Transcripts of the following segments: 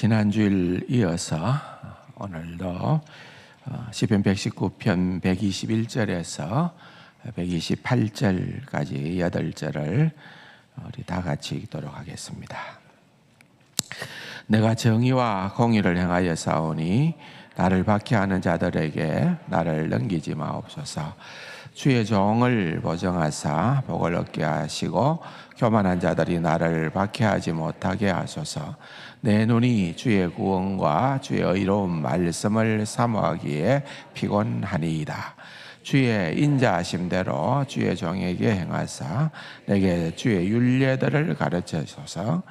지난주일 이어서 오늘도 시편 119편 121절에서 128절까지 8절을 우리 다 같이 읽도록 하겠습니다. 내가 정의와 공의를 행하여 싸우니 나를 박해하는 자들에게 나를 넘기지 마옵소서. 주의 종을 보정하사 복을 얻게 하시고 교만한 자들이 나를 박해하지 못하게 하소서. 내 눈이 주의 구원과 주의 의로운 말씀을 사모하기에 피곤하니이다. 주의 인자하심대로 주의 종에게 행하사 내게 주의 율례들을 가르치소서.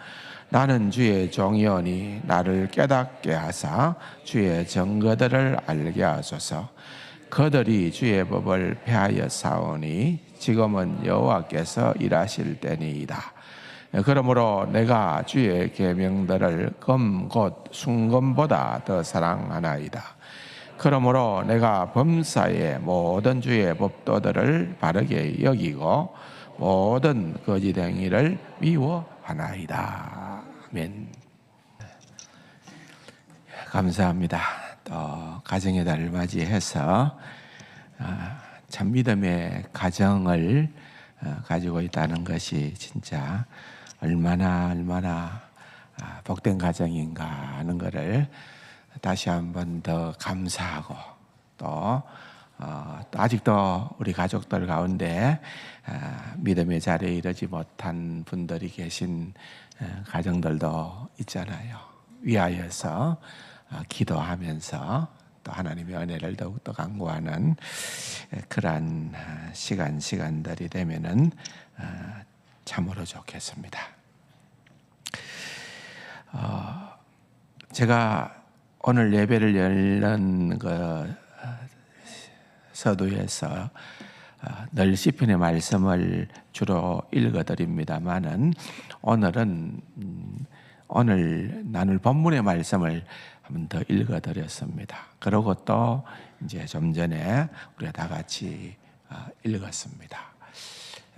나는 주의 종이오니 나를 깨닫게 하사 주의 증거들을 알게 하소서. 그들이 주의 법을 폐하여 싸우니 지금은 여호와께서 일하실 때니이다. 그러므로 내가 주의 계명들을 금 곧 순금보다 더 사랑하나이다. 그러므로 내가 범사의 모든 주의 법도들을 바르게 여기고 모든 거짓 행위를 미워하나이다. 아멘. 감사합니다. 또 가정의 달을 맞이해서 참 믿음의 가정을 가지고 있다는 것이 진짜 얼마나 복된 가정인가 하는 것을 다시 한번 더 감사하고 또 아직도 우리 가족들 가운데 믿음의 자리에 이르지 못한 분들이 계신 가정들도 있잖아요. 위하여서 기도하면서 또 하나님의 은혜를 더욱더 간구하는 그러한 시간들이 되면은 참으로 좋겠습니다. 제가 오늘 예배를 열는 서두에서 늘 시편의 말씀을 주로 읽어드립니다만은 오늘 나눌 본문의 말씀을 한 번 더 읽어드렸습니다. 그러고 또 이제 좀 전에 우리가 다 같이 읽었습니다.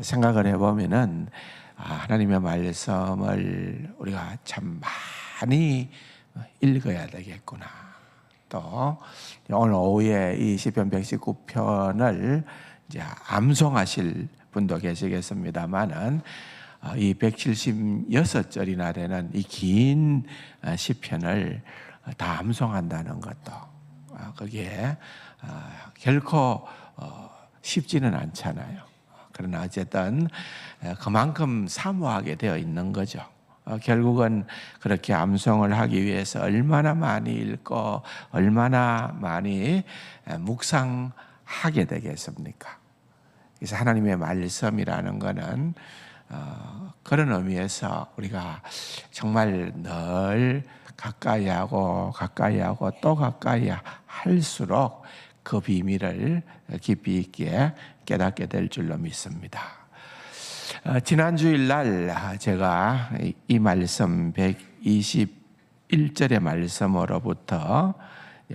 생각을 해보면은 하나님의 말씀을 우리가 참 많이 읽어야 되겠구나. 또 오늘 오후에 이 시편 119편을 이제 암송하실 분도 계시겠습니다만은 이 176절이나 되는 이 긴 시편을 다 암송한다는 것도 그게 결코 쉽지는 않잖아요. 그러나 어쨌든 그만큼 사모하게 되어 있는 거죠. 결국은 그렇게 암송을 하기 위해서 얼마나 많이 읽고 얼마나 많이 묵상하게 되겠습니까? 그래서 하나님의 말씀이라는 것은 그런 의미에서 우리가 정말 늘 가까이하고 또 가까이 할수록 그 비밀을 깊이 있게 깨닫게 될 줄로 믿습니다. 지난 주일날 제가 이 말씀 121절의 말씀으로부터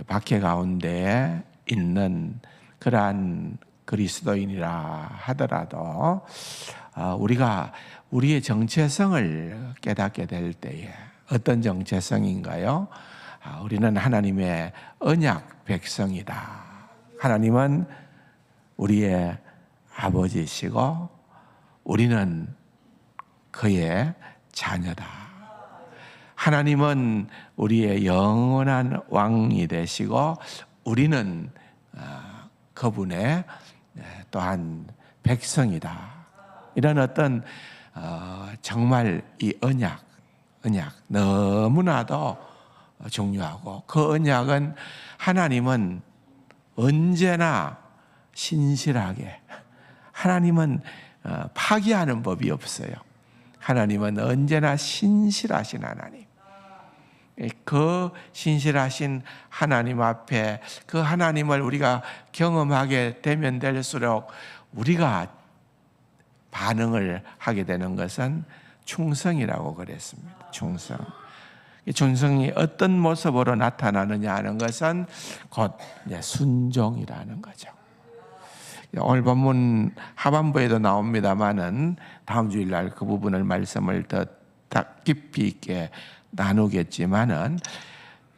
박해 가운데 있는 그러한 그리스도인이라 하더라도 우리가 우리의 정체성을 깨닫게 될 때에 어떤 정체성인가요? 우리는 하나님의 언약 백성이다. 하나님은 우리의 아버지시고 우리는 그의 자녀다. 하나님은 우리의 영원한 왕이 되시고 우리는 그분의 또한 백성이다. 이런 어떤 정말 이 언약 너무나도 중요하고 그 언약은 하나님은 언제나 신실하게 하나님은 파기하는 법이 없어요. 하나님은 언제나 신실하신 하나님. 그 신실하신 하나님 앞에 그 하나님을 우리가 경험하게 되면 될수록 우리가 반응을 하게 되는 것은 충성이라고 그랬습니다. 충성이 어떤 모습으로 나타나느냐 하는 것은 곧 순종이라는 거죠. 오늘 본문 하반부에도 나옵니다만은 다음 주일날 그 부분을 말씀을 더 깊이 있게 나누겠지만은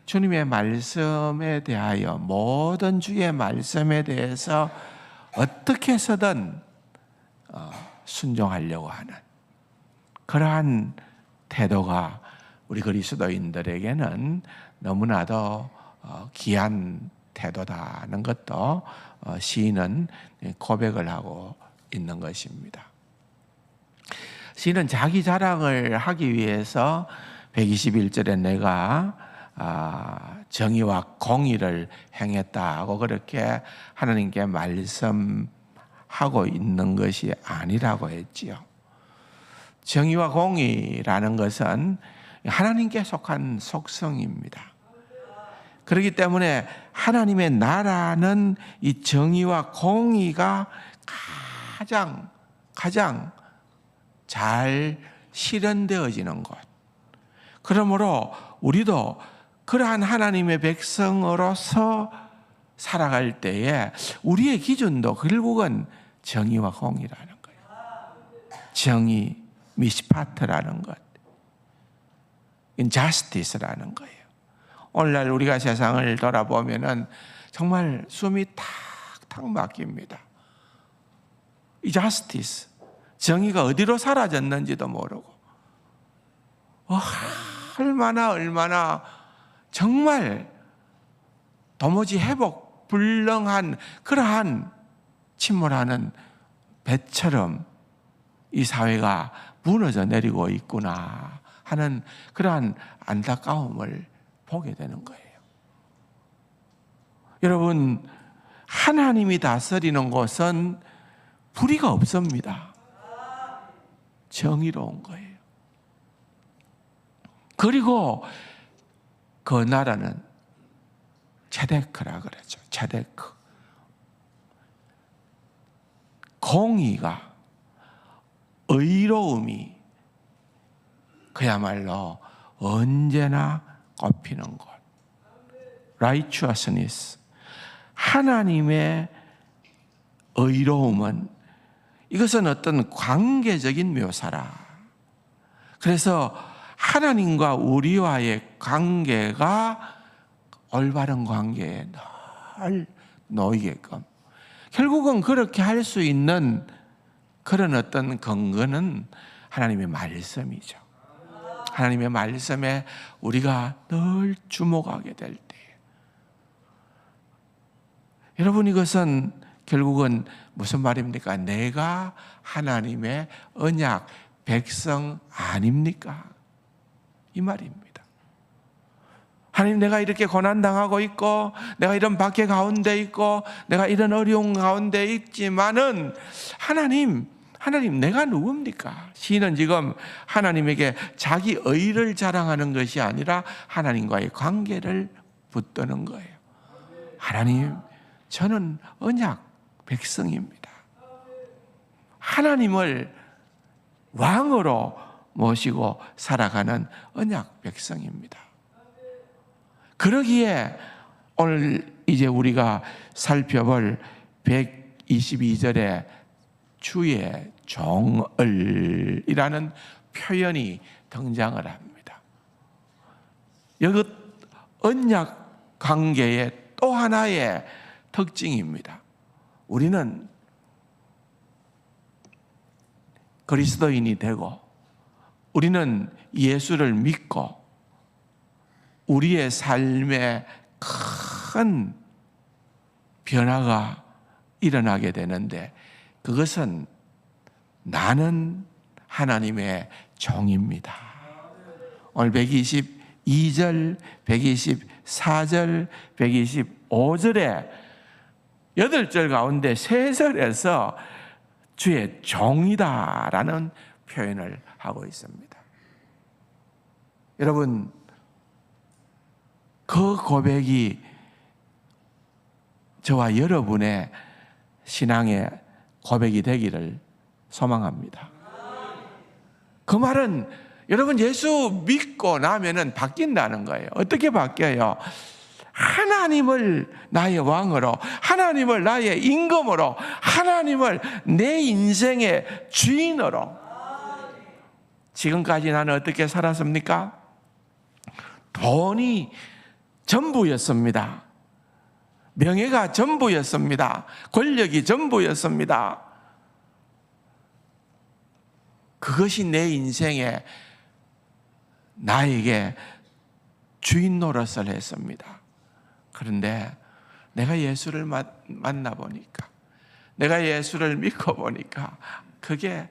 주님의 말씀에 대하여 모든 주의 말씀에 대해서 어떻게 해서든 순종하려고 하는 그러한 태도가 우리 그리스도인들에게는 너무나도 귀한 태도다는 것도 시인은 고백을 하고 있는 것입니다. 시인은 자기 자랑을 하기 위해서 121절에 내가 정의와 공의를 행했다고 그렇게 하나님께 말씀하고 있는 것이 아니라고 했지요. 정의와 공의라는 것은 하나님께 속한 속성입니다. 그렇기 때문에 하나님의 나라는 이 정의와 공의가 가장 잘 실현되어지는 것. 그러므로 우리도 그러한 하나님의 백성으로서 살아갈 때에 우리의 기준도 결국은 정의와 공의라는 거예요. 정의, 미시파트라는 것, injustice라는 거예요. 오늘날 우리가 세상을 돌아보면은 정말 숨이 탁탁 막힙니다. 이 justice, 정의가 어디로 사라졌는지도 모르고 얼마나 정말 도무지 회복 불능한 그러한 침몰하는 배처럼 이 사회가 무너져 내리고 있구나 하는 그러한 안타까움을 보게 되는 거예요. 여러분, 하나님이 다스리는 곳은 불의가 없습니다. 정의로운 거예요. 그리고 그 나라는 체데크라 그러죠. 체데크. 공의가, 의로움이 그야말로 언제나 꼽히는 것. righteousness. 하나님의 의로움은 이것은 어떤 관계적인 묘사라. 그래서 하나님과 우리와의 관계가 올바른 관계에 늘 놓이게끔 결국은 그렇게 할 수 있는 그런 어떤 근거는 하나님의 말씀이죠. 하나님의 말씀에 우리가 늘 주목하게 될 때, 여러분, 이것은 결국은 무슨 말입니까? 내가 하나님의 언약 백성 아닙니까? 이 말입니다. 하나님, 내가 이렇게 고난당하고 있고 내가 이런 박해 가운데 있고 내가 이런 어려운 가운데 있지만은 하나님 내가 누굽니까? 시인은 지금 하나님에게 자기 의를 자랑하는 것이 아니라 하나님과의 관계를 붙드는 거예요. 하나님, 저는 언약 백성입니다. 하나님을 왕으로 모시고 살아가는 언약 백성입니다. 그러기에 오늘 이제 우리가 살펴볼 122절에 주의 종을이라는 표현이 등장을 합니다. 이것 언약 관계의 또 하나의 특징입니다. 우리는 그리스도인이 되고 우리는 예수를 믿고 우리의 삶에 큰 변화가 일어나게 되는데 그것은 나는 하나님의 종입니다. 오늘 122절, 124절, 125절에 8절 가운데 3절에서 주의 종이다라는 표현을 하고 있습니다. 여러분, 그 고백이 저와 여러분의 신앙의 고백이 되기를 소망합니다. 그 말은 여러분 예수 믿고 나면은 바뀐다는 거예요. 어떻게 바뀌어요? 하나님을 나의 왕으로, 하나님을 나의 임금으로, 하나님을 내 인생의 주인으로. 지금까지 나는 어떻게 살았습니까? 돈이 전부였습니다. 명예가 전부였습니다. 권력이 전부였습니다. 그것이 내 인생에 나에게 주인 노릇을 했습니다. 그런데 내가 예수를 만나보니까, 내가 예수를 믿고 보니까 그게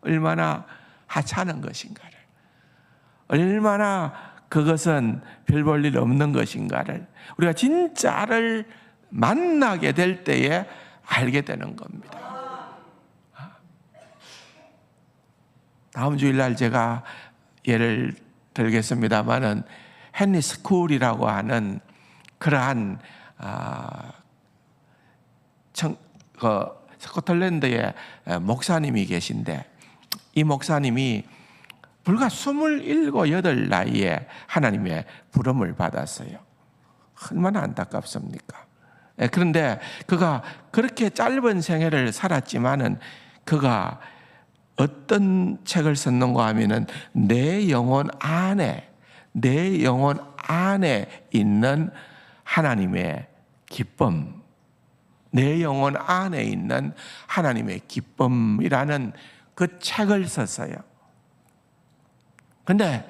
얼마나 하찮은 것인가를, 얼마나 그것은 별 볼 일 없는 것인가를 우리가 진짜를 만나게 될 때에 알게 되는 겁니다. 다음 주일날 제가 예를 들겠습니다마는 헨리 스쿨이라고 하는 그러한 스코틀랜드의 목사님이 계신데, 이 목사님이 불과 27, 8 나이에 하나님의 부름을 받았어요. 얼마나 안타깝습니까? 그런데 그가 그렇게 짧은 생애를 살았지만은 그가 어떤 책을 썼는가 하면은 내 영혼 안에 있는 하나님의 기쁨, 내 영혼 안에 있는 하나님의 기쁨이라는 그 책을 썼어요. 근데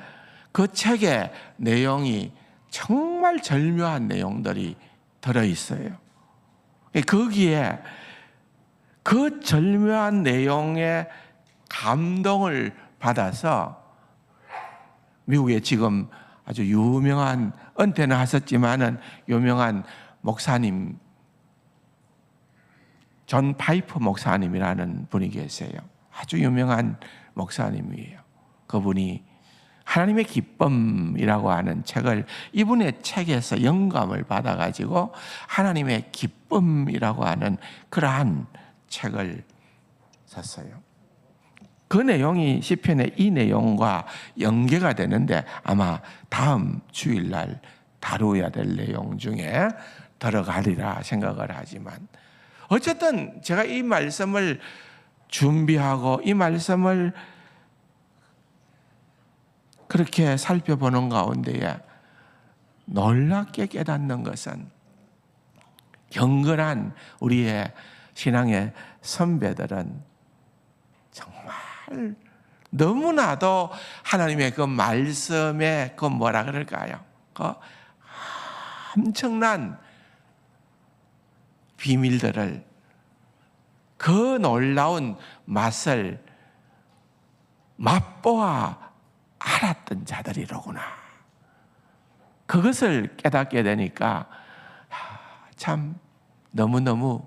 그 책의 내용이 정말 절묘한 내용들이 들어있어요. 거기에 그 절묘한 내용에 감동을 받아서 미국에 지금 아주 유명한, 은퇴는 하셨지만은 유명한 목사님, 존 파이프 목사님이라는 분이 계세요. 아주 유명한 목사님이에요. 그분이 하나님의 기쁨이라고 하는 책을, 이분의 책에서 영감을 받아가지고 하나님의 기쁨이라고 하는 그러한 책을 썼어요. 그 내용이 시편의 이 내용과 연계가 되는데 아마 다음 주일날 다루어야 될 내용 중에 들어가리라 생각을 하지만, 어쨌든 제가 이 말씀을 준비하고 이 말씀을 그렇게 살펴보는 가운데에 놀랍게 깨닫는 것은, 경건한 우리의 신앙의 선배들은 정말 너무나도 하나님의 그 말씀의 그 뭐라 그럴까요? 그 엄청난 비밀들을, 그 놀라운 맛을 맛보아 알았던 자들이로구나. 그것을 깨닫게 되니까 참 너무너무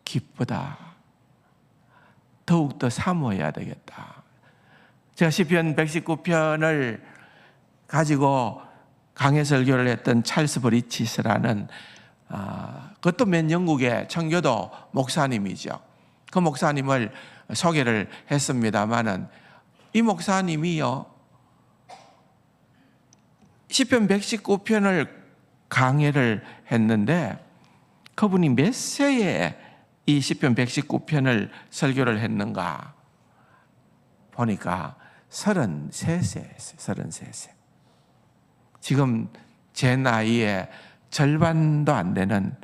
기쁘다. 더욱더 사모해야 되겠다. 제가 시편 119편을 가지고 강해 설교를 했던 찰스 브리치스라는 그것도 맨 영국의 청교도 목사님이죠. 그 목사님을 소개를 했습니다마는 이 목사님이요, 시편 119편을 강해를 했는데 그분이 몇 세에 이 시편 119편을 설교를 했는가 보니까 33세. 지금 제 나이의 절반도 안 되는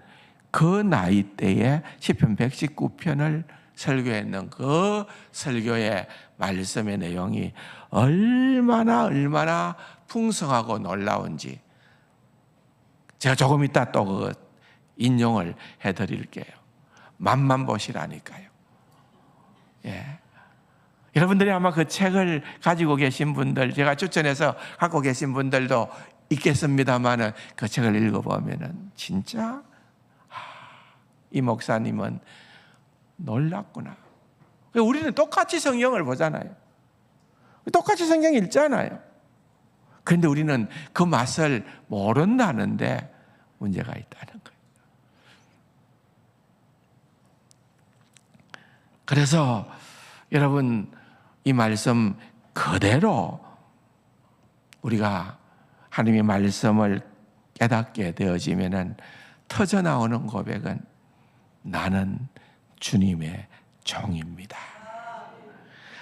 그 나이 때에 시편 119편을 설교했는 그 설교의 말씀의 내용이 얼마나 풍성하고 놀라운지 제가 조금 이따 또 그 인용을 해드릴게요. 맛만 보시라니까요. 예. 여러분들이 아마 그 책을 가지고 계신 분들, 제가 추천해서 갖고 계신 분들도 있겠습니다만은 그 책을 읽어보면은 진짜 이 목사님은 놀랍구나. 우리는 똑같이 성경을 보잖아요. 똑같이 성경 읽잖아요. 그런데 우리는 그 맛을 모른다는데 문제가 있다는 거예요. 그래서 여러분, 이 말씀 그대로 우리가 하나님의 말씀을 깨닫게 되어지면은 터져나오는 고백은 나는 주님의 종입니다.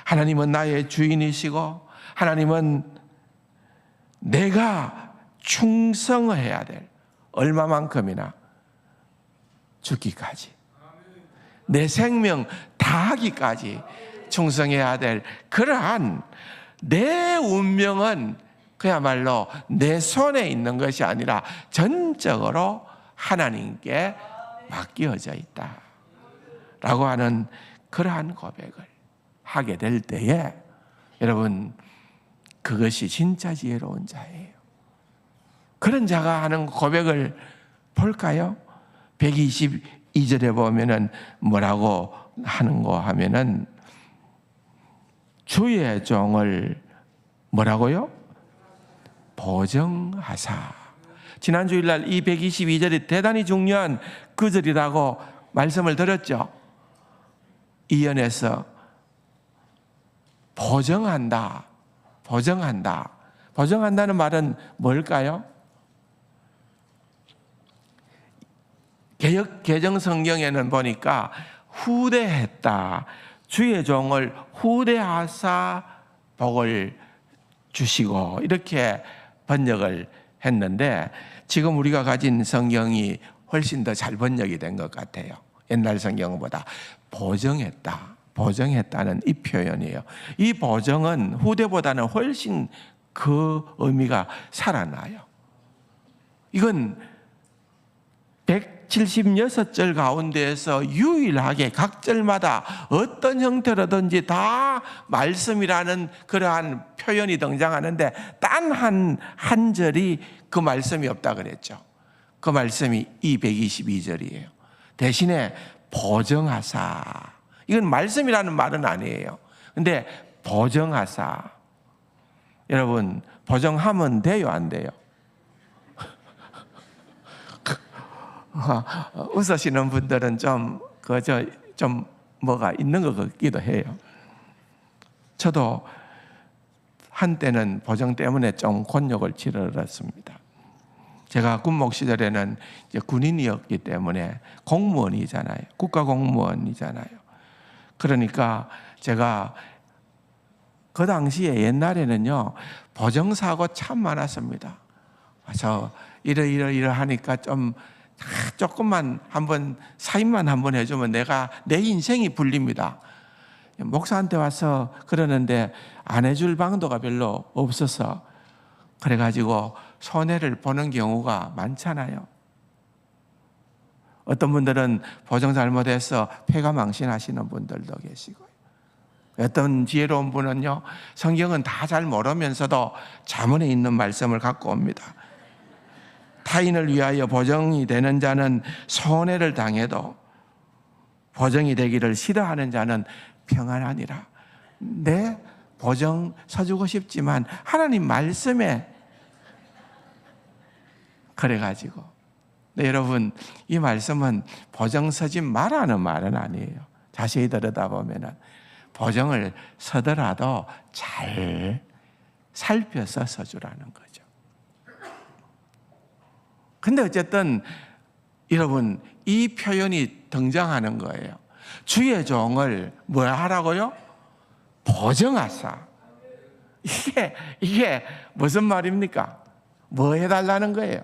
하나님은 나의 주인이시고 하나님은 내가 충성해야 될 얼마만큼이나 죽기까지 내 생명 다하기까지 충성해야 될 그러한 내 운명은 그야말로 내 손에 있는 것이 아니라 전적으로 하나님께 맡겨져 있다 라고 하는 그러한 고백을 하게 될 때에 여러분 그것이 진짜 지혜로운 자예요. 그런 자가 하는 고백을 볼까요? 122절에 보면은 뭐라고 하는 거 하면은 주의 종을 뭐라고요? 보정하사. 지난 주일날 이 122절이 대단히 중요한 구절이라고 말씀을 드렸죠. 이연에서 보정한다. 보정한다. 보정한다는 말은 뭘까요? 개정 성경에는 보니까 후대했다. 주의 종을 후대하사 복을 주시고 이렇게 번역을 했는데 지금 우리가 가진 성경이 훨씬 더 잘 번역이 된 것 같아요. 옛날 성경보다. 보정했다. 보정했다는 이 표현이에요. 이 보정은 후대보다는 훨씬 그 의미가 살아나요. 이건 176절 가운데에서 유일하게 각 절마다 어떤 형태로든지 다 말씀이라는 그러한 표현이 등장하는데 단 한 절이 그 말씀이 없다 그랬죠. 그 말씀이 이 122절이에요. 대신에 보정하사. 이건 말씀이라는 말은 아니에요. 근데 보정하사. 여러분 보정하면 돼요, 안 돼요? 웃으시는 분들은 좀 뭐가 있는 것 같기도 해요. 저도 한때는 보정 때문에 좀 곤욕을 치르렀습니다. 제가 군목 시절에는 이제 군인이었기 때문에 공무원이잖아요. 국가공무원이잖아요. 그러니까 제가 그 당시에 옛날에는요, 보정사고 참 많았습니다. 그래서 이러하니까 조금만 한번 사인만 한번 해주면 내 인생이 불립니다. 목사한테 와서 그러는데 안 해줄 방도가 별로 없어서 그래가지고 손해를 보는 경우가 많잖아요. 어떤 분들은 보정 잘못해서 폐가 망신하시는 분들도 계시고요. 어떤 지혜로운 분은요, 성경은 다 잘 모르면서도 자문에 있는 말씀을 갖고 옵니다. 타인을 위하여 보정이 되는 자는 손해를 당해도 보정이 되기를 싫어하는 자는 평안하니라. 내 보정 서주고 싶지만 하나님 말씀에 그래가지고 여러분 이 말씀은 보정 서지 말라는 말은 아니에요. 자세히 들여다보면 보정을 서더라도 잘 살펴서 서주라는 거죠. 근데 어쨌든 여러분 이 표현이 등장하는 거예요. 주의 종을 뭐 하라고요? 보정하사. 이게 무슨 말입니까? 뭐 해달라는 거예요?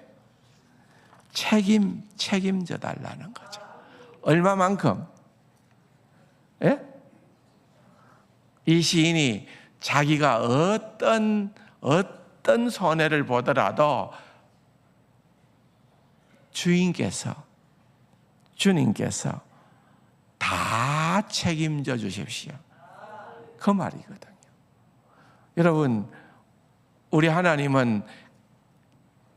책임져 달라는 거죠. 얼마만큼? 예? 이 시인이 자기가 어떤 손해를 보더라도 주님께서 다 책임져 주십시오. 그 말이거든요. 여러분, 우리 하나님은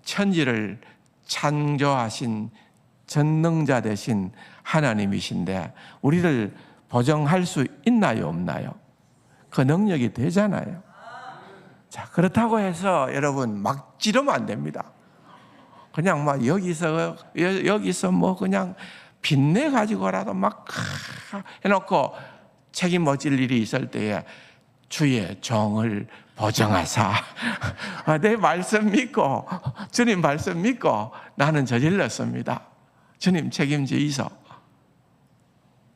천지를 창조하신 전능자 되신 하나님이신데 우리를 보정할 수 있나요, 없나요? 그 능력이 되잖아요. 자, 그렇다고 해서 여러분 막 지르면 안 됩니다. 그냥 막 여기서 뭐 그냥 빚내 가지고라도 막 해놓고 책임 못 질 일이 있을 때에 주의 종을 보정하사. 내 말씀 믿고 주님 말씀 믿고 나는 저질렀습니다. 주님 책임지이소.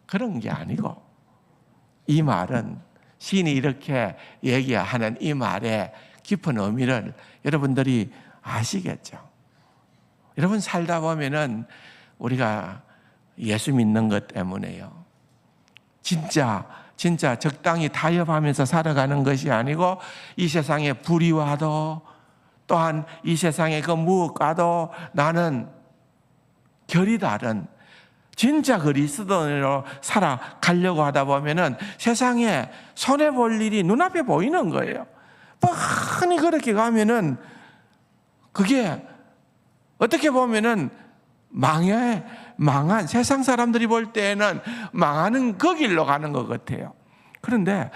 그런 게 아니고 이 말은 시인이 이렇게 얘기하는 이 말의 깊은 의미를 여러분들이 아시겠죠? 여러분 살다 보면은 우리가 예수 믿는 것 때문에요. 진짜 적당히 타협하면서 살아가는 것이 아니고 이 세상의 불의와도 또한 이 세상의 그 무엇과도 나는 결이 다른 진짜 그리스도인으로 살아가려고 하다 보면은 세상에 손해볼 일이 눈앞에 보이는 거예요. 뻔히 그렇게 가면은 그게 어떻게 보면은 망한 세상 사람들이 볼 때에는 망하는 그 길로 가는 것 같아요. 그런데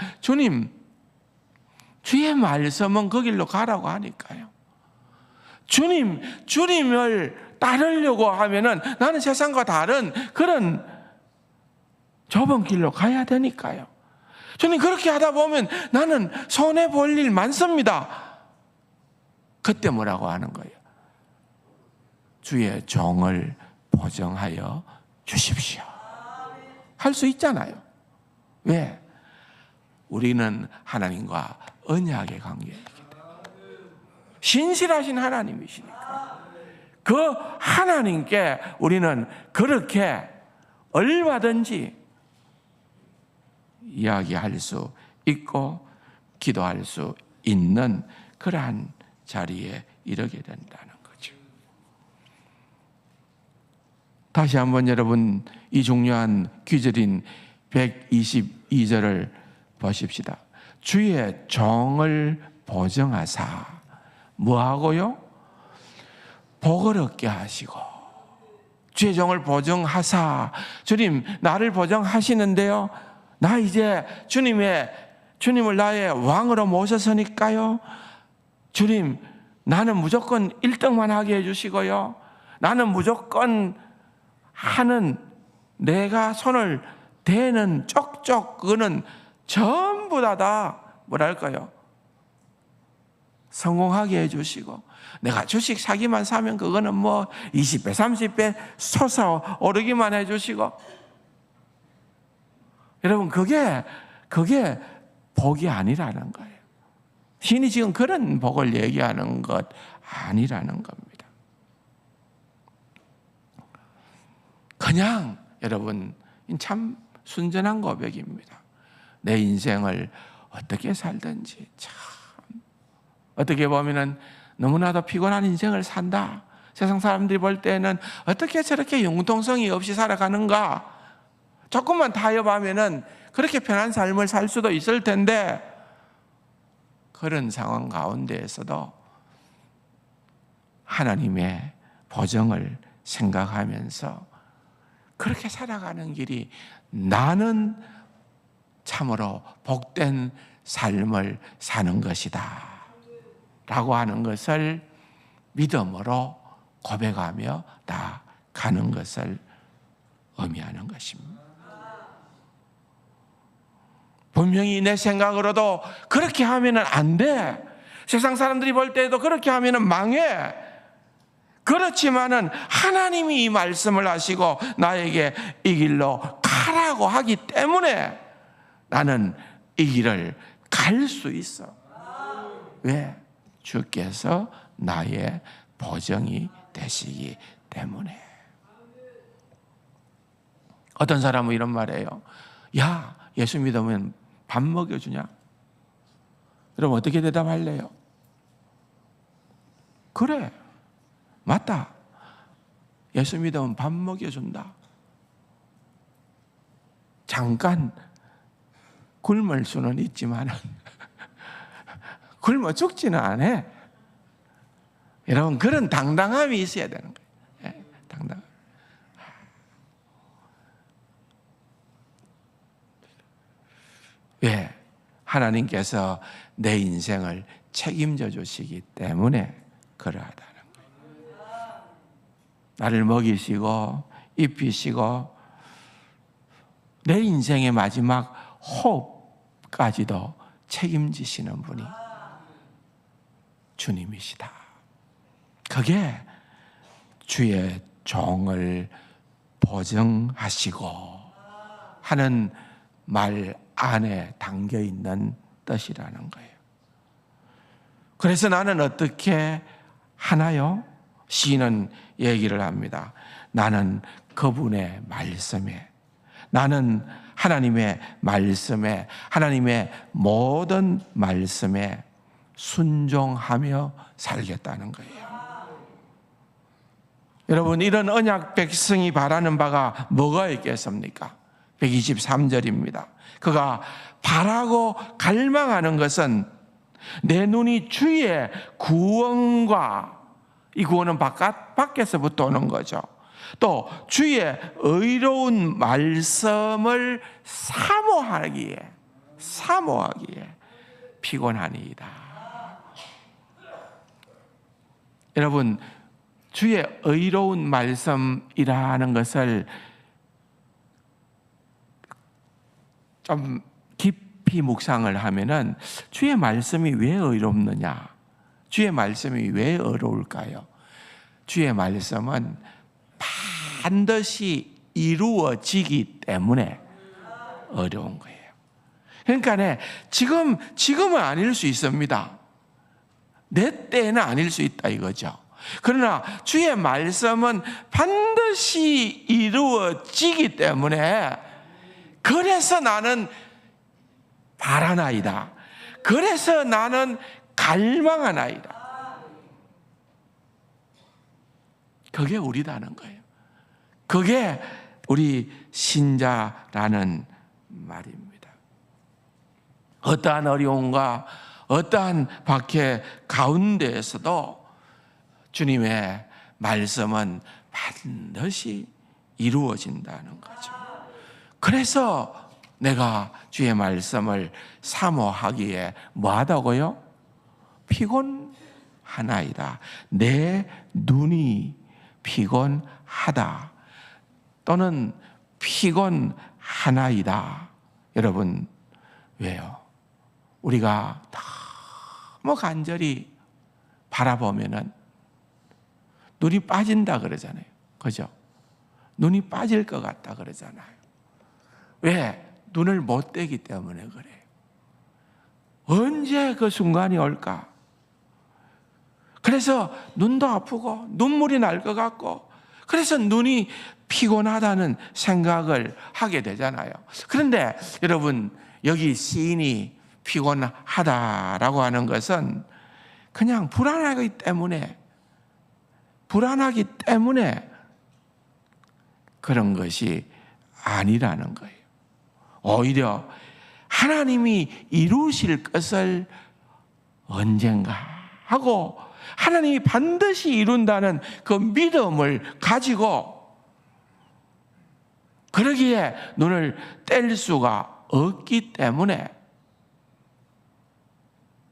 주의 말씀은 그 길로 가라고 하니까요. 주님을 따르려고 하면은 나는 세상과 다른 그런 좁은 길로 가야 되니까요. 주님 그렇게 하다 보면 나는 손해 볼 일 많습니다. 그때 뭐라고 하는 거예요? 주의 종을 보정하여 주십시오. 할 수 있잖아요. 왜? 우리는 하나님과 언약의 관계이기 때문에. 신실하신 하나님이시니까. 그 하나님께 우리는 그렇게 얼마든지 이야기할 수 있고 기도할 수 있는 그러한 자리에 이르게 된다는 거죠. 다시 한번 여러분 이 중요한 귀절인 122절을 보십시다. 주의 종을 보정하사 뭐하고요? 복을 얻게 하시고. 주의 종을 보정하사, 주님 나를 보정하시는데요, 나 이제 주님을 나의 왕으로 모셨으니까요, 주님 나는 무조건 1등만 하게 해주시고요, 나는 무조건 하는 내가 손을 대는 쪽쪽 그거는 전부 다 뭐랄까요, 성공하게 해주시고, 내가 주식 사기만 사면 그거는 뭐 20배 30배 솟아오르기만 해주시고. 여러분 그게 복이 아니라는 거예요. 신이 지금 그런 복을 얘기하는 것 아니라는 겁니다. 그냥 여러분 참 순전한 고백입니다. 내 인생을 어떻게 살든지 참 어떻게 보면은 너무나도 피곤한 인생을 산다. 세상 사람들이 볼 때는 어떻게 저렇게 융통성이 없이 살아가는가. 조금만 타협하면은 그렇게 편한 삶을 살 수도 있을 텐데, 그런 상황 가운데에서도 하나님의 보정을 생각하면서 그렇게 살아가는 길이 나는 참으로 복된 삶을 사는 것이다 라고 하는 것을 믿음으로 고백하며 나아가는 것을 의미하는 것입니다. 분명히 내 생각으로도 그렇게 하면 안 돼. 세상 사람들이 볼 때도 그렇게 하면 망해. 그렇지만은 하나님이 이 말씀을 하시고 나에게 이 길로 가라고 하기 때문에 나는 이 길을 갈 수 있어. 왜? 주께서 나의 보정이 되시기 때문에. 어떤 사람은 이런 말이에요. 야, 예수 믿으면 밥 먹여주냐? 여러분 어떻게 대답할래요? 그래, 맞다. 예수 믿으면 밥 먹여준다. 잠깐 굶을 수는 있지만 굶어 죽지는 않아. 여러분 그런 당당함이 있어야 되는 거예요. 당당함. 왜? 하나님께서 내 인생을 책임져 주시기 때문에 그러하다는 거예요. 나를 먹이시고 입히시고 내 인생의 마지막 호흡까지도 책임지시는 분이 주님이시다. 그게 주의 종을 보정하시고 하는 말 안에 담겨 있는 뜻이라는 거예요. 그래서 나는 어떻게 하나요? 시인은 얘기를 합니다. 나는 그분의 말씀에, 나는 하나님의 말씀에, 하나님의 모든 말씀에 순종하며 살겠다는 거예요. 여러분, 이런 언약 백성이 바라는 바가 뭐가 있겠습니까? 123절입니다. 그가 바라고 갈망하는 것은 내 눈이 주의 구원과, 이 구원은 밖에서부터 오는 거죠. 또 주의 의로운 말씀을 사모하기에 피곤하니이다. 여러분, 주의 의로운 말씀이라는 것을 좀 깊이 묵상을 하면은, 주의 말씀이 왜 의롭느냐? 주의 말씀이 왜 어려울까요? 주의 말씀은 반드시 이루어지기 때문에 어려운 거예요. 그러니까 지금은 아닐 수 있습니다. 내 때는 아닐 수 있다 이거죠. 그러나 주의 말씀은 반드시 이루어지기 때문에, 그래서 나는 바라나이다. 그래서 나는 갈망하나이다. 그게 우리다는 거예요. 그게 우리 신자라는 말입니다. 어떠한 어려움과 어떠한 박해 가운데에서도 주님의 말씀은 반드시 이루어진다는 거죠. 그래서 내가 주의 말씀을 사모하기에 뭐하다고요? 피곤하나이다. 내 눈이 피곤하다. 또는 피곤하나이다. 여러분, 왜요? 우리가 너무 간절히 바라보면은 눈이 빠진다 그러잖아요. 그죠? 눈이 빠질 것 같다 그러잖아요. 왜? 눈을 못 떼기 때문에 그래요. 언제 그 순간이 올까? 그래서 눈도 아프고 눈물이 날 것 같고, 그래서 눈이 피곤하다는 생각을 하게 되잖아요. 그런데 여러분, 여기 시인이 피곤하다라고 하는 것은 그냥 불안하기 때문에 그런 것이 아니라는 거예요. 오히려 하나님이 이루실 것을 언젠가 하고, 하나님이 반드시 이룬다는 그 믿음을 가지고, 그러기에 눈을 뗄 수가 없기 때문에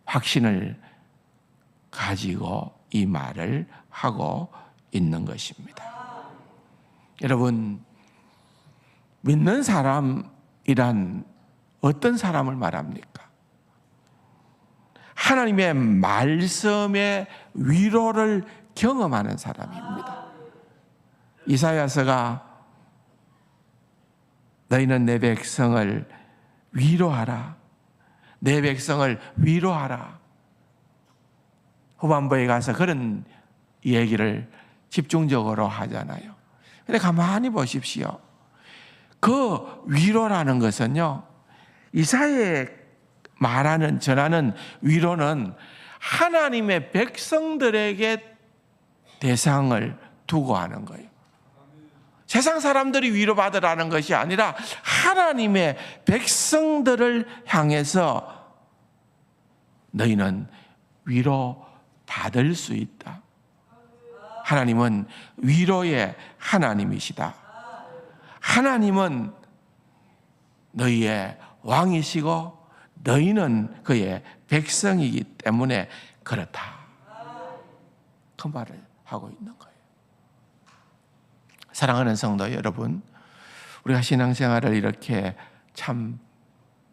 확신을 가지고 이 말을 하고 있는 것입니다. 여러분, 믿는 사람이란 어떤 사람을 말합니까? 하나님의 말씀의 위로를 경험하는 사람입니다. 이사야서가 너희는 내 백성을 위로하라, 내 백성을 위로하라. 후반부에 가서 그런 얘기를 집중적으로 하잖아요. 근데 가만히 보십시오. 그 위로라는 것은요, 이사야의 말하는, 전하는 위로는 하나님의 백성들에게 대상을 두고 하는 거예요. 세상 사람들이 위로받으라는 것이 아니라 하나님의 백성들을 향해서 너희는 위로받을 수 있다. 하나님은 위로의 하나님이시다. 하나님은 너희의 왕이시고 너희는 그의 백성이기 때문에 그렇다. 그 말을 하고 있는 거예요. 사랑하는 성도 여러분, 우리가 신앙생활을 이렇게 참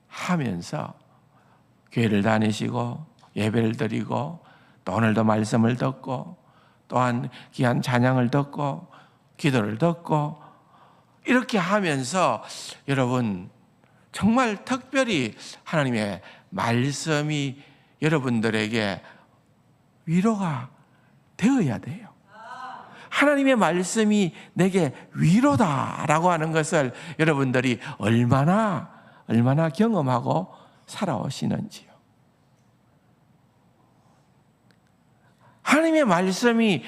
하면서 교회를 다니시고 예배를 드리고 또 오늘도 말씀을 듣고 또한 귀한 찬양을 듣고 기도를 듣고 이렇게 하면서 여러분 정말 특별히 하나님의 말씀이 여러분들에게 위로가 되어야 돼요. 하나님의 말씀이 내게 위로다라고 하는 것을 여러분들이 얼마나 경험하고 살아오시는지요. 하나님의 말씀이,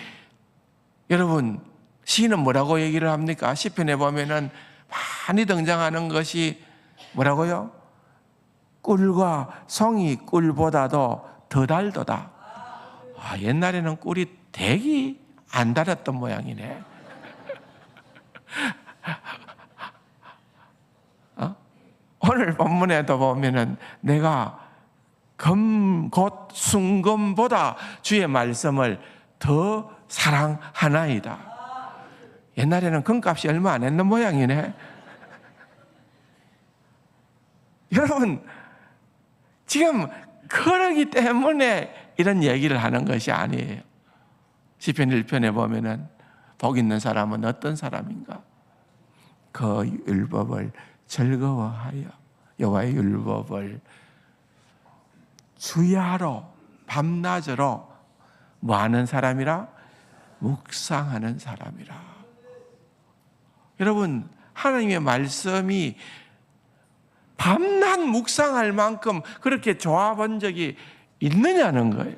여러분, 시인은 뭐라고 얘기를 합니까? 시편에 보면은 많이 등장하는 것이 뭐라고요? 꿀과 성이 꿀보다도 더 달도다. 옛날에는 꿀이 되게 안 달았던 모양이네. 오늘 본문에도 보면은 내가 금 곧 순금보다 주의 말씀을 더 사랑하나이다. 옛날에는 금값이 얼마 안 했는 모양이네. 여러분, 지금 그러기 때문에 이런 얘기를 하는 것이 아니에요. 시편 1편에 보면은 복 있는 사람은 어떤 사람인가? 그 율법을 즐거워하여 여호와의 율법을 주야로 밤낮으로 뭐 하는 사람이라? 묵상하는 사람이라. 여러분, 하나님의 말씀이 밤낮 묵상할 만큼 그렇게 좋아 본 적이 있느냐는 거예요.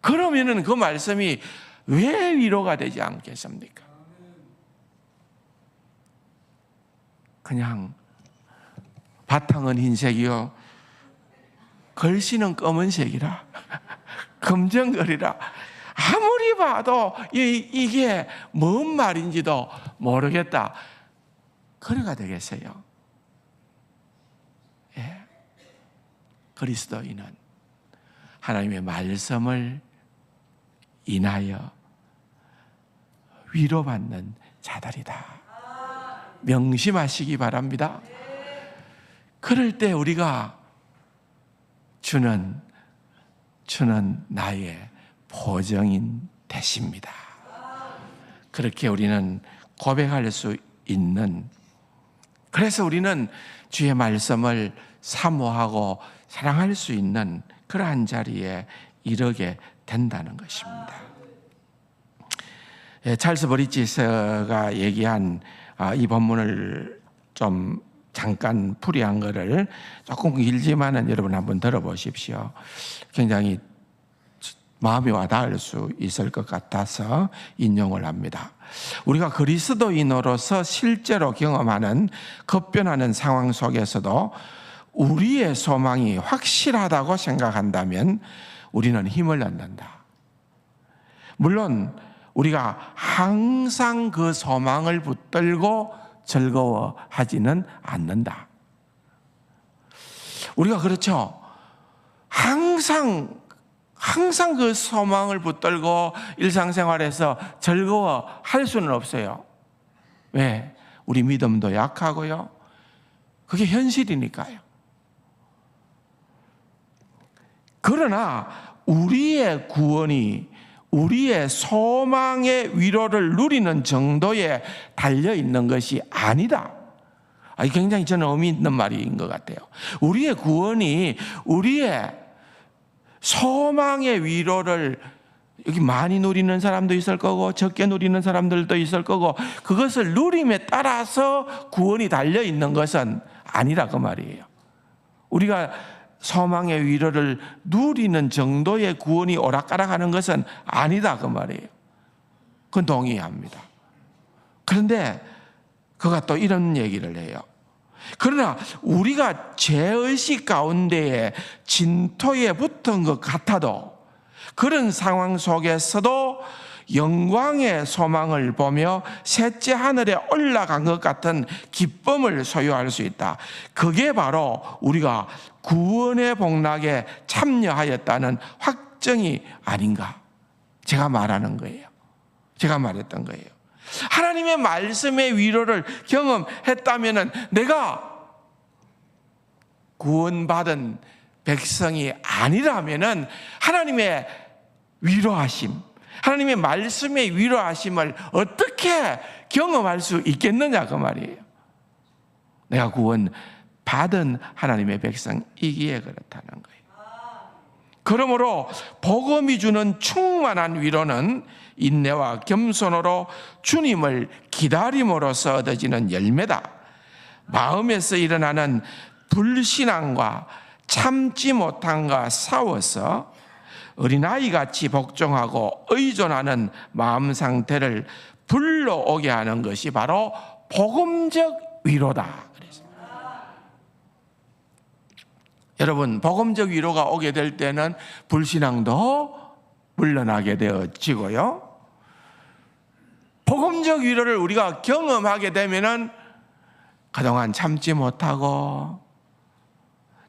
그러면은 그 말씀이 왜 위로가 되지 않겠습니까? 그냥 바탕은 흰색이요, 글씨는 검은색이라 검정거리라. 아무리 봐도 이게 뭔 말인지도 모르겠다. 그래가 되겠어요? 예. 그리스도인은 하나님의 말씀을 인하여 위로받는 자들이다. 명심하시기 바랍니다. 그럴 때 우리가 주는 나의 보정인 되십니다. 그렇게 우리는 고백할 수 있는, 그래서 우리는 주의 말씀을 사모하고 사랑할 수 있는 그러한 자리에 이르게 된다는 것입니다. 찰스 브리지스가 얘기한 이 본문을 좀 잠깐 풀이한 것을 조금 길지만은 여러분 한번 들어보십시오. 굉장히 마음이 와닿을 수 있을 것 같아서 인용을 합니다. 우리가 그리스도인으로서 실제로 경험하는 급변하는 상황 속에서도 우리의 소망이 확실하다고 생각한다면 우리는 힘을 얻는다. 물론 우리가 항상 그 소망을 붙들고 즐거워하지는 않는다. 우리가 그렇죠. 항상 그 소망을 붙들고 일상생활에서 즐거워할 수는 없어요. 왜? 우리 믿음도 약하고요. 그게 현실이니까요. 그러나 우리의 구원이 우리의 소망의 위로를 누리는 정도에 달려있는 것이 아니다. 굉장히 저는 의미 있는 말인 것 같아요. 우리의 구원이 우리의 소망의 위로를, 여기 많이 누리는 사람도 있을 거고 적게 누리는 사람들도 있을 거고, 그것을 누림에 따라서 구원이 달려있는 것은 아니라 그 말이에요. 우리가 소망의 위로를 누리는 정도의 구원이 오락가락하는 것은 아니다 그 말이에요. 그건 동의합니다. 그런데 그가 또 이런 얘기를 해요. 그러나 우리가 죄의식 가운데에 진토에 붙은 것 같아도 그런 상황 속에서도 영광의 소망을 보며 셋째 하늘에 올라간 것 같은 기쁨을 소유할 수 있다. 그게 바로 우리가 구원의 복락에 참여하였다는 확정이 아닌가. 제가 말하는 거예요. 제가 말했던 거예요. 하나님의 말씀의 위로를 경험했다면 내가 구원받은 백성이 아니라면 하나님의 위로하심, 하나님의 말씀의 위로하심을 어떻게 경험할 수 있겠느냐 그 말이에요. 내가 구원 받은 하나님의 백성이기에 그렇다는 거예요. 그러므로 복음이 주는 충만한 위로는 인내와 겸손으로 주님을 기다림으로써 얻어지는 열매다. 마음에서 일어나는 불신앙과 참지 못함과 싸워서 어린아이같이 복종하고 의존하는 마음 상태를 불러오게 하는 것이 바로 복음적 위로다. 여러분, 복음적 위로가 오게 될 때는 불신앙도 물러나게 되어지고요. 복음적 위로를 우리가 경험하게 되면은 그동안 참지 못하고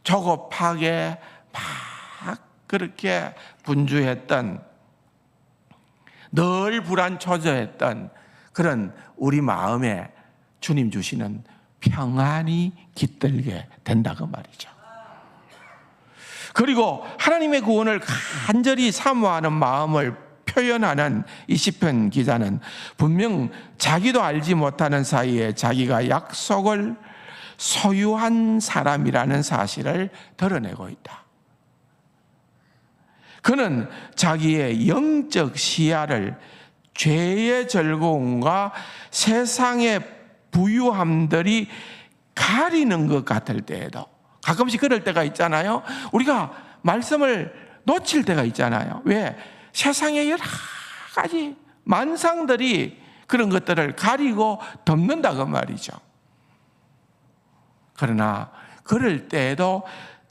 조급하게 막 그렇게 분주했던, 늘 불안초조했던 그런 우리 마음에 주님 주시는 평안이 깃들게 된다고 말이죠. 그리고 하나님의 구원을 간절히 사모하는 마음을 표현하는 이 시편 기자는 분명 자기도 알지 못하는 사이에 자기가 약속을 소유한 사람이라는 사실을 드러내고 있다. 그는 자기의 영적 시야를 죄의 즐거움과 세상의 부유함들이 가리는 것 같을 때에도, 가끔씩 그럴 때가 있잖아요. 우리가 말씀을 놓칠 때가 있잖아요. 왜? 세상의 여러 가지 만상들이 그런 것들을 가리고 덮는다고 말이죠. 그러나 그럴 때에도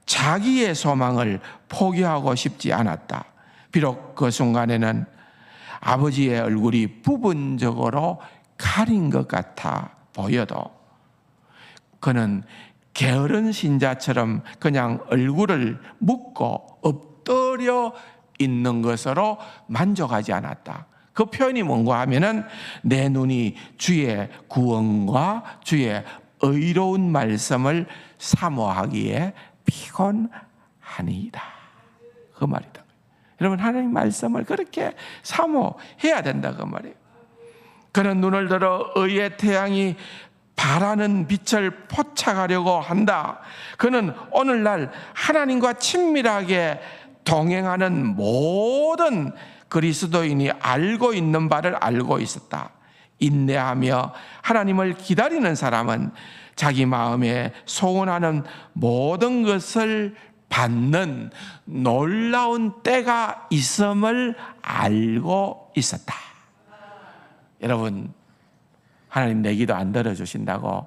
자기의 소망을 포기하고 싶지 않았다. 비록 그 순간에는 아버지의 얼굴이 부분적으로 가린 것 같아 보여도 그는 게으른 신자처럼 그냥 얼굴을 묶고 엎드려 있는 것으로 만족하지 않았다. 그 표현이 뭔가 하면은 내 눈이 주의 구원과 주의 의로운 말씀을 사모하기에 피곤하니이다. 그 말이다. 여러분, 하나님 말씀을 그렇게 사모해야 된다고 말이에요. 그는 눈을 들어 의의 태양이 바라는 빛을 포착하려고 한다. 그는 오늘날 하나님과 친밀하게 동행하는 모든 그리스도인이 알고 있는 바를 알고 있었다. 인내하며 하나님을 기다리는 사람은 자기 마음에 소원하는 모든 것을 받는 놀라운 때가 있음을 알고 있었다. 여러분, 하나님 내 기도 안 들어주신다고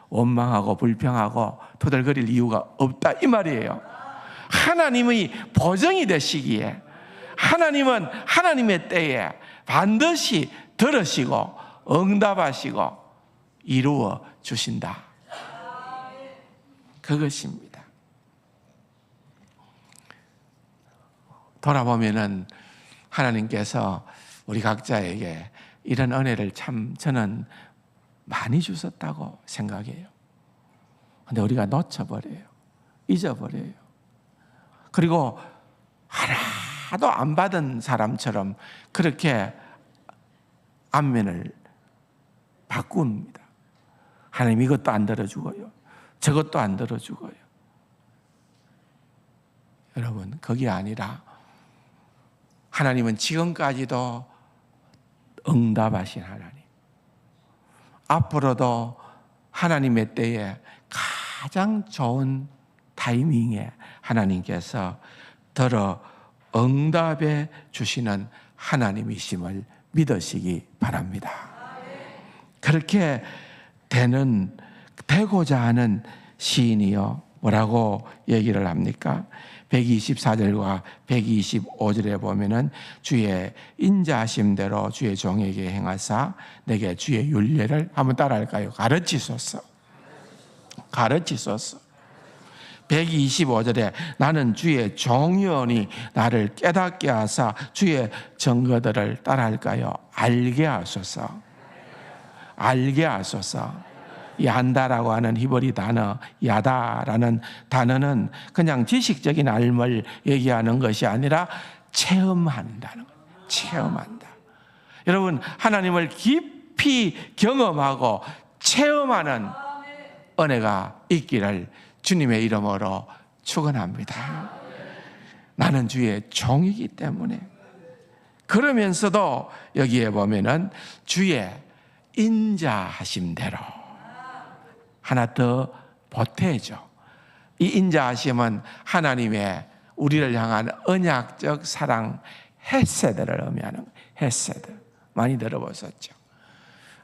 원망하고 불평하고 토들거릴 이유가 없다, 이 말이에요. 하나님의 보정이 되시기에 하나님은 하나님의 때에 반드시 들으시고 응답하시고 이루어 주신다. 그것입니다. 돌아보면은 하나님께서 우리 각자에게 이런 은혜를 참 저는 많이 주셨다고 생각해요. 근데 우리가 놓쳐버려요. 잊어버려요. 그리고 하나도 안 받은 사람처럼 그렇게 안면을 바꿉니다. 하나님 이것도 안 들어주고요. 저것도 안 들어주고요. 여러분, 그게 아니라 하나님은 지금까지도 응답하신 하나님, 앞으로도 하나님의 때에 가장 좋은 타이밍에 하나님께서 들어 응답해 주시는 하나님이심을 믿으시기 바랍니다. 그렇게 되고자 하는 시인이요, 뭐라고 얘기를 합니까? 124절과 125절에 보면은 주의 인자하심대로 주의 종에게 행하사 내게 주의 율례를 한번 따라할까요? 가르치소서. 125절에 나는 주의 종이오니 나를 깨닫게 하사 주의 증거들을 따라할까요? 알게 하소서. 이 안다라고 하는 히브리 단어, 야다라는 단어는 그냥 지식적인 알을 얘기하는 것이 아니라 체험한다는 거예요. 체험한다. 여러분, 하나님을 깊이 경험하고 체험하는 은혜가 있기를 주님의 이름으로 축원합니다. 나는 주의 종이기 때문에. 그러면서도 여기에 보면은 주의 인자하심대로 하나 더 보태죠. 이 인자하심은 하나님의 우리를 향한 언약적 사랑 헤세드를 의미하는 헤세드. 많이 들어보셨죠?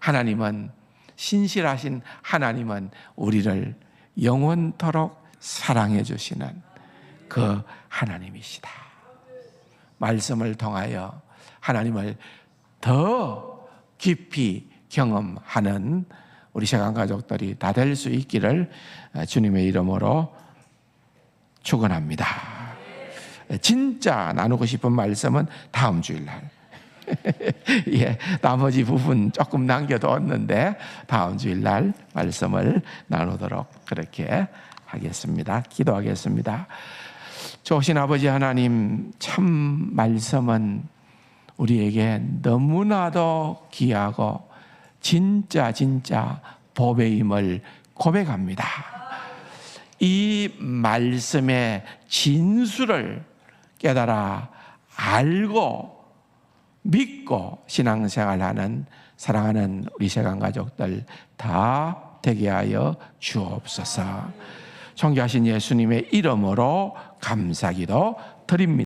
하나님은, 신실하신 하나님은 우리를 영원토록 사랑해 주시는 그 하나님이시다. 말씀을 통하여 하나님을 더 깊이 경험하는 우리 세강 가족들이 다 될 수 있기를 주님의 이름으로 축원합니다. 진짜 나누고 싶은 말씀은 다음 주일날 예, 나머지 부분 조금 남겨두었는데 다음 주일날 말씀을 나누도록 그렇게 하겠습니다. 기도하겠습니다. 좋으신 아버지 하나님, 참 말씀은 우리에게 너무나도 귀하고 진짜 복의 힘을 고백합니다. 이 말씀의 진수를 깨달아 알고 믿고 신앙생활하는 사랑하는 우리 세강 가족들 다 되게 하여 주옵소서. 존귀하신 예수님의 이름으로 감사기도 드립니다.